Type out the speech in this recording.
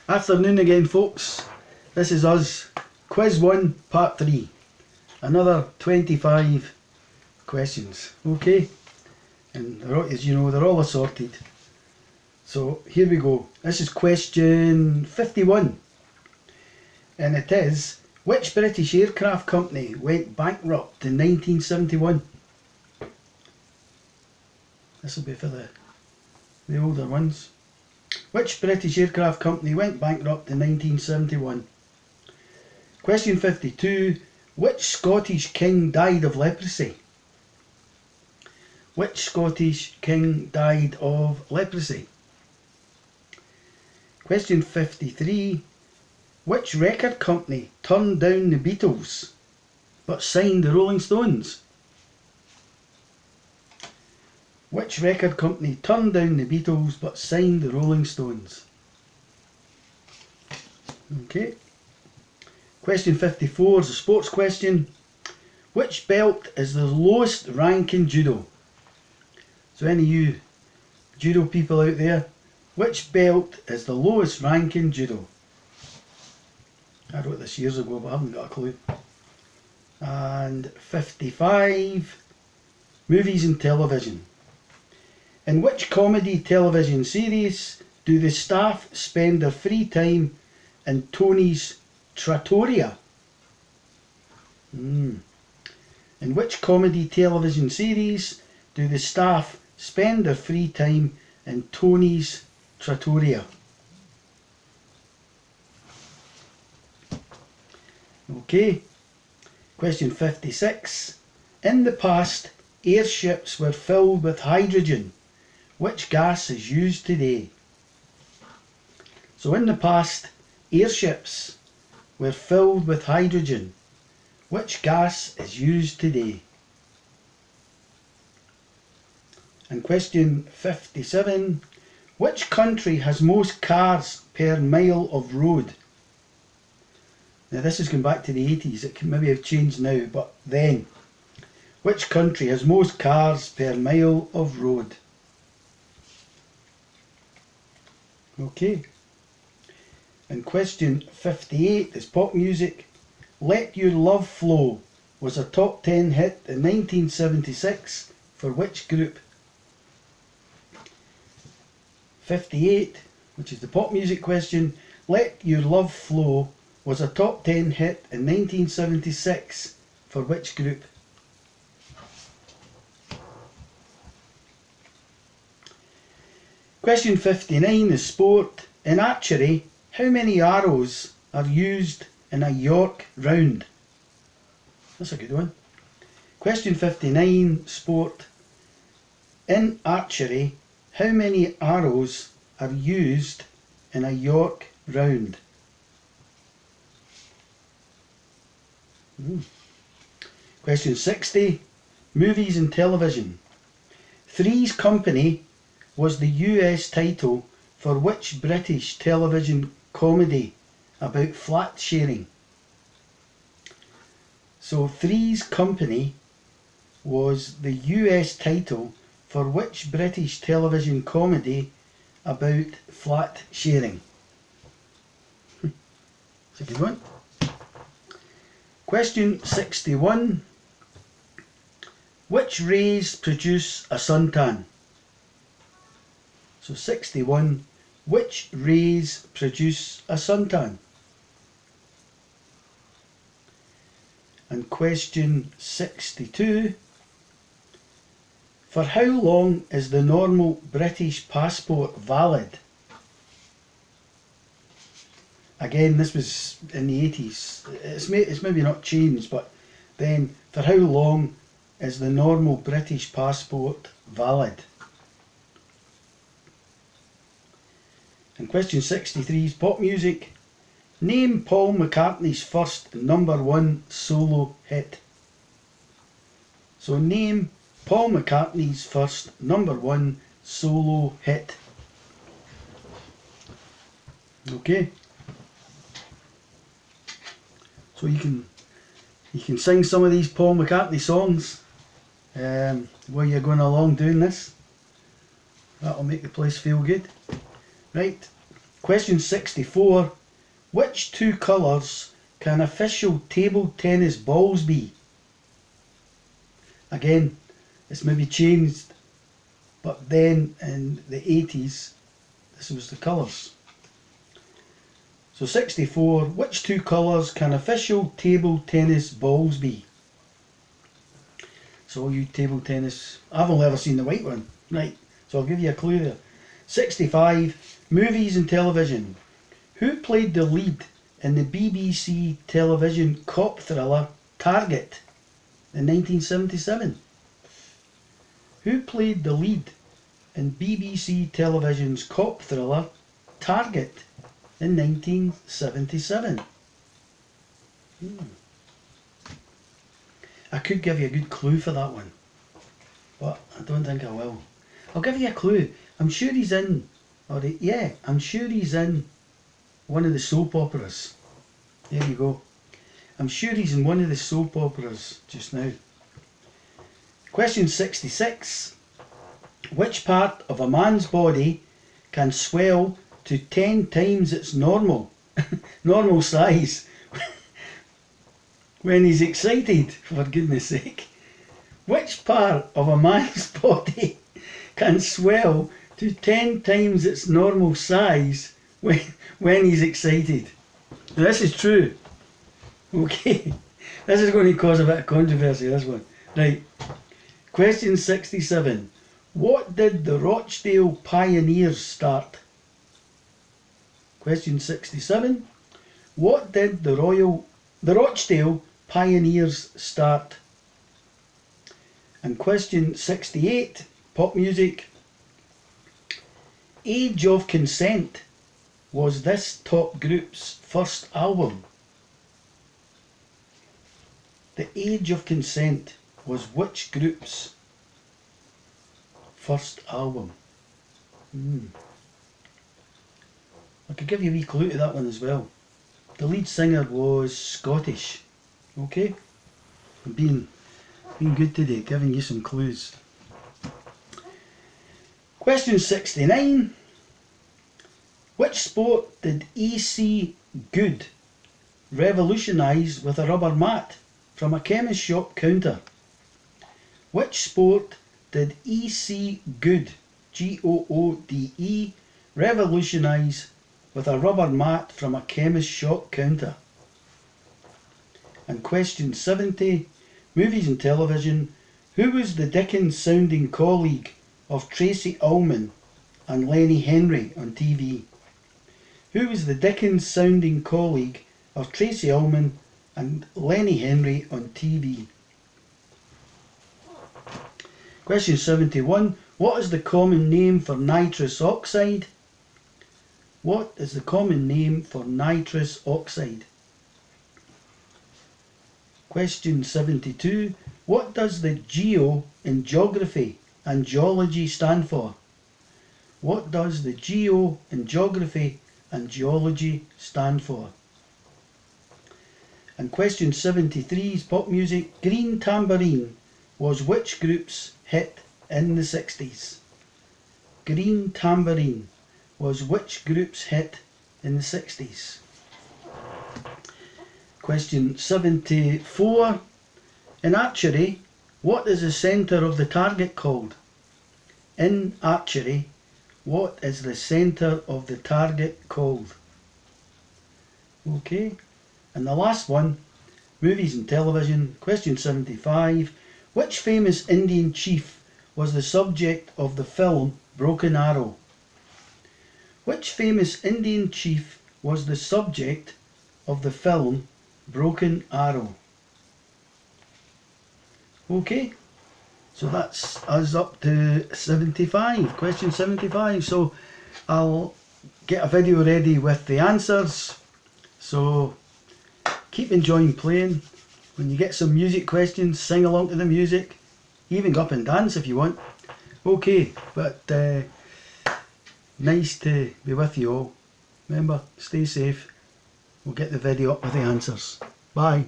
Afternoon again, folks. This is us. Quiz 1, part 3. Another 25 questions. Okay? And as you know, they're all assorted. So here we go. This is question 51. And it is, which British aircraft company went bankrupt in 1971? This will be for the older ones. Which British aircraft company went bankrupt in 1971? Question 52. Which Scottish king died of leprosy? Which Scottish king died of leprosy? Question 53. Which record company turned down the Beatles but signed the Rolling Stones? Which record company turned down the Beatles but signed the Rolling Stones? Okay. Question 54 is a sports question. Which belt is the lowest rank in judo? So any of you judo people out there, which belt is the lowest rank in judo? I wrote this years ago but I haven't got a clue. And 55, movies and television. In which comedy television series do the staff spend their free time in Tony's Trattoria? In which comedy television series do the staff spend their free time in Tony's Trattoria? Okay. Question 56. In the past, airships were filled with hydrogen. Which gas is used today? So in the past, airships were filled with hydrogen. Which gas is used today? And question 57. Which country has most cars per mile of road? Now this is going back to the 80s. It can maybe have changed now, but then. Which country has most cars per mile of road? Okay. And question 58 is pop music. Let Your Love Flow was a top 10 hit in 1976 for which group? 58, which is the pop music question. Let Your Love Flow was a top 10 hit in 1976 for which group? Question 59 is sport. In archery, how many arrows are used in a York round? That's a good one. Question 59, sport. In archery, how many arrows are used in a York round? Question 60, movies and television. Three's Company was the US title for which British television comedy about flat sharing? So Three's Company was the US title for which British television comedy about flat sharing? That's a good one. Question 61. Which rays produce a suntan? So 61, which rays produce a suntan? And question 62, for how long is the normal British passport valid? Again, this was in the 80s. It's maybe not changed, but then for how long is the normal British passport valid? And question 63 is pop music. Name Paul McCartney's first #1 solo hit. So name Paul McCartney's first #1 solo hit. Okay. So you can sing some of these Paul McCartney songs while you're going along doing this. That'll make the place feel good. Right, Question 64. Which two colours can official table tennis balls be? Again, it's maybe changed, but then in the 80s, this was the colours. So 64, which two colours can official table tennis balls be? So all you table tennis, I've only ever seen the white one, right, so I'll give you a clue there. 65, movies and television. Who played the lead in the BBC television cop thriller Target in 1977? Who played the lead in BBC television's cop thriller Target in 1977? I could give you a good clue for that one, but I don't think I will. I'll give you a clue. I'm sure he's in, I'm sure he's in one of the soap operas. There you go. I'm sure he's in one of the soap operas just now. Question 66. Which part of a man's body can swell to 10 times its normal size when he's excited, for goodness sake? Which part of a man's body can swell to 10 times its normal size when he's excited? Now, this is true. Okay, this is going to cause a bit of controversy, this one. Right, question 67. What did the Rochdale Pioneers start? Question 67. What did the Rochdale Pioneers start? And question 68, pop music. Age of Consent was this top group's first album. The Age of Consent was which group's first album? I could give you a wee clue to that one as well. The lead singer was Scottish. Okay? I'm being good today, giving you some clues. Question 69. Which sport did E.C. Good revolutionise with a rubber mat from a chemist shop counter? Which sport did E.C. Good, G-O-O-D-E, revolutionise with a rubber mat from a chemist shop counter? And question 70, movies and television. Who was the Dickens sounding colleague of Tracey Ullman and Lenny Henry on TV? Who was the Dickens sounding colleague of Tracey Ullman and Lenny Henry on TV? Question 71. What is the common name for nitrous oxide? What is the common name for nitrous oxide? Question 72. What does the geo in geography and geology stand for? What does the geo in geography and geology stand for? And question 73 is pop music. Green Tambourine was which group's hit in the 60s? Green Tambourine was which group's hit in the 60s? Question 74. In archery, what is the centre of the target called? In archery, what is the centre of the target called? Okay, and the last one, movies and television. Question 75. Which famous Indian chief was the subject of the film Broken Arrow? Which famous Indian chief was the subject of the film Broken Arrow? Okay, so that's us up to 75, question 75. So I'll get a video ready with the answers, so keep enjoying playing. When you get some music questions, sing along to the music, even go up and dance if you want. Okay, but nice to be with you all. Remember, stay safe. We'll get the video up with the answers. Bye.